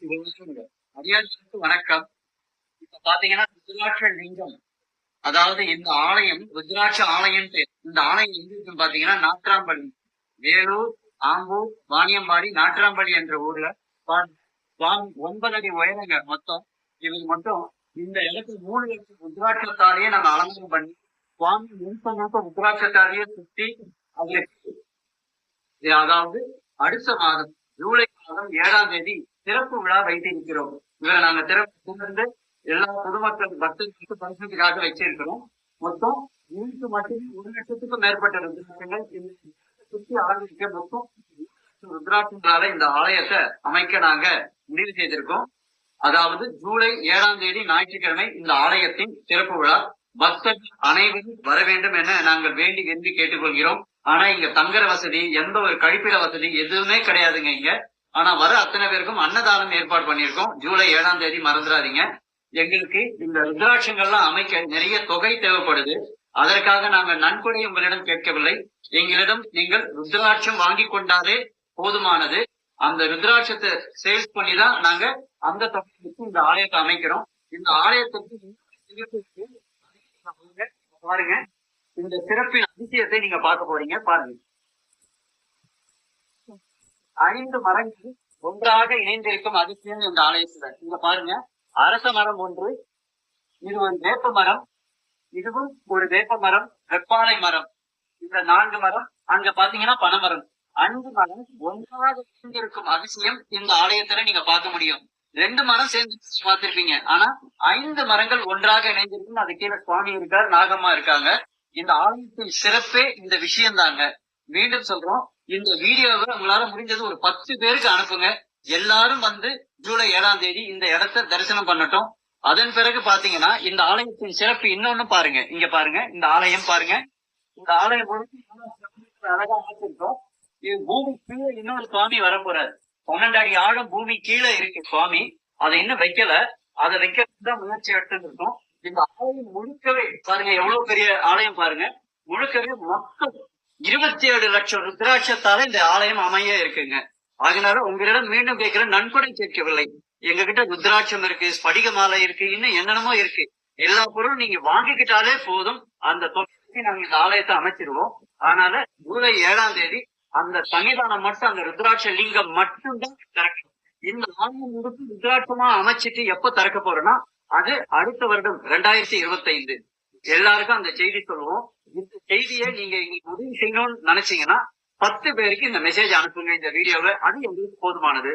அடியார்களுக்கு வணக்கம். இப்ப பாத்தீங்கன்னா ருத்ராட்ச லிங்கம், அதாவது இந்த ஆலயம் ருத்ராட்ச ஆலயம் பேர். இந்த ஆலயம் எங்க இருக்குன்னு பாத்தீங்கன்னா நாட்ராம்பள்ளி, வேலூர், ஆம்பூர், வாணியம்பாடி, நாட்ராம்பள்ளி என்ற ஊர்ல 9 அடி உயரங்க மொத்தம். இது மட்டும் இந்த இடத்துல 3 லட்சம் ருத்ராட்சத்தாலேயே நாங்க அலங்காரம் பண்ணி சுவாமி முழுக்க ருத்ராட்சத்தாலேயே சுத்தி அது அதாவது அடுத்த மாதம் ஜூலை மாதம் 7ஆம் தேதி சிறப்பு விழா வைத்திருக்கிறோம். இவரை நாங்க திறந்து எல்லா பொதுமக்கள் பக்தர்களுக்கு பரிசுக்காக வச்சிருக்கிறோம். மொத்தம் இன்னைக்கு மட்டும் 1 லட்சத்துக்கும் மேற்பட்ட ருத்ராட்சங்கள் சுற்றி ஆரம்பிக்க மொத்தம் ருத்ராட்சங்களால இந்த ஆலயத்தை அமைக்க நாங்க முடிவு செய்திருக்கோம். அதாவது ஜூலை 7ஆம் தேதி ஞாயிற்றுக்கிழமை இந்த ஆலயத்தின் சிறப்பு விழா. பக்தர்கள் அனைவரும் வர வேண்டும் என நாங்கள் வேண்டி விரும்பி கேட்டுக்கொள்கிறோம். ஆனா இங்க தங்குற வசதி, எந்த ஒரு கழிப்பிட வசதி எதுவுமே கிடையாதுங்க இங்க. ஆனா வர அத்தனை பேருக்கும் அன்னதானம் ஏற்பாடு பண்ணியிருக்கோம். ஜூலை 7ஆம் தேதி மறந்துடாதீங்க. எங்களுக்கு இந்த ருத்ராட்சங்கள்லாம் அமைக்க நிறைய தொகை தேவைப்படுது. அதற்காக நாங்கள் நன்கொடை உங்களிடம் கேட்கவில்லை. எங்களிடம் நீங்கள் ருத்ராட்சம் வாங்கி கொண்டாலே போதுமானது. அந்த ருத்ராட்சத்தை சேல்ஸ் பண்ணி தான் நாங்க அந்த தொகைக்கு இந்த ஆலயத்தை அமைக்கிறோம். இந்த ஆலயத்துக்கு பாருங்க, இந்த சிறப்பின் அதிசயத்தை நீங்க பார்க்க போறீங்க. பாருங்க, 5 மரங்கள் ஒன்றாக இணைந்திருக்கும் அதிசயம் இந்த ஆலயத்துல. இங்க பாருங்க, அரச மரம் ஒன்று, இது ஒரு வேப்ப மரம், இதுவும் ஒரு வேப்ப மரம், வெப்பாலை மரம், இந்த 4 மரம், அங்க பாத்தீங்கன்னா பனைமரம், 5 மரம் ஒன்றாக இணைந்திருக்கும் அதிசயம் இந்த ஆலயத்துல நீங்க பார்க்க முடியும். 2 மரம் சேர்ந்து பார்த்திருப்பீங்க, ஆனா 5 மரங்கள் ஒன்றாக இணைந்திருக்கும். அது கீழே சுவாமி இருக்கார், நாகம்மா இருக்காங்க. இந்த ஆலயத்தின் சிறப்பே இந்த விஷயம் தாங்க. மீண்டும் சொல்றோம், இந்த வீடியோவை உங்களால முடிஞ்சது ஒரு 10 பேருக்கு அனுப்புங்க. எல்லாரும் வந்து ஜூலை 7ஆம் தேதி இந்த இடத்தை தரிசனம் பண்ணட்டும். அதன் பிறகு பாத்தீங்கன்னா இந்த ஆலயத்தின் சிறப்பு இன்னொன்னு பாருங்க. இங்க பாருங்க, இந்த ஆலயம் பாருங்க. இந்த ஆலயம் அழகா அமைச்சிருக்கோம். இது பூமி கீழே இன்னொரு சுவாமி வரப்போறாரு. 12 அடி ஆழம் பூமி கீழே இருக்கு சுவாமி. அதை இன்னும் வைக்கல. அதை வைக்கிறதுதான் முயற்சி எடுத்துட்டு இருக்கோம். இந்த ஆலயம் முழுக்கவே பாருங்க, எவ்வளவு பெரிய ஆலயம் பாருங்க. முழுக்கவே மொத்தம் 27 லட்சம் ருத்ராட்சத்தால இந்த ஆலயம் அமைய இருக்குங்க. அதனால உங்களிடம் மீண்டும் கேட்கிற, நன்கொடை கேட்கவில்லை. எங்க கிட்ட ருத்ராட்சம் இருக்கு, ஸ்படிக மாலை இருக்கு, இன்னும் என்னென்னமோ இருக்கு. எல்லா பொருளும் நீங்க வாங்கிக்கிட்டாலே போதும். அந்த தொகைக்கு நாங்க இந்த ஆலயத்தை அமைச்சிருவோம். அதனால ஜூலை 7ஆம் தேதி அந்த சன்னிதானம் மட்டும், அந்த ருத்ராட்ச லிங்கம் மட்டும்தான் திறக்கணும். இந்த ஆலயம் முழுக்க ருத்ராட்சமா அமைச்சிட்டு எப்ப திறக்க போறோம்னா அது அடுத்த வருடம் 2025. எல்லாருக்கும் அந்த செய்தி சொல்லுவோம். இந்த செய்தியை நீங்க எங்களுக்கு உதவி செய்யணும்னு நினைச்சீங்கன்னா 10 பேருக்கு இந்த மெசேஜ் அனுப்புங்க, இந்த வீடியோவை. அது எங்களுக்கு போதுமானது.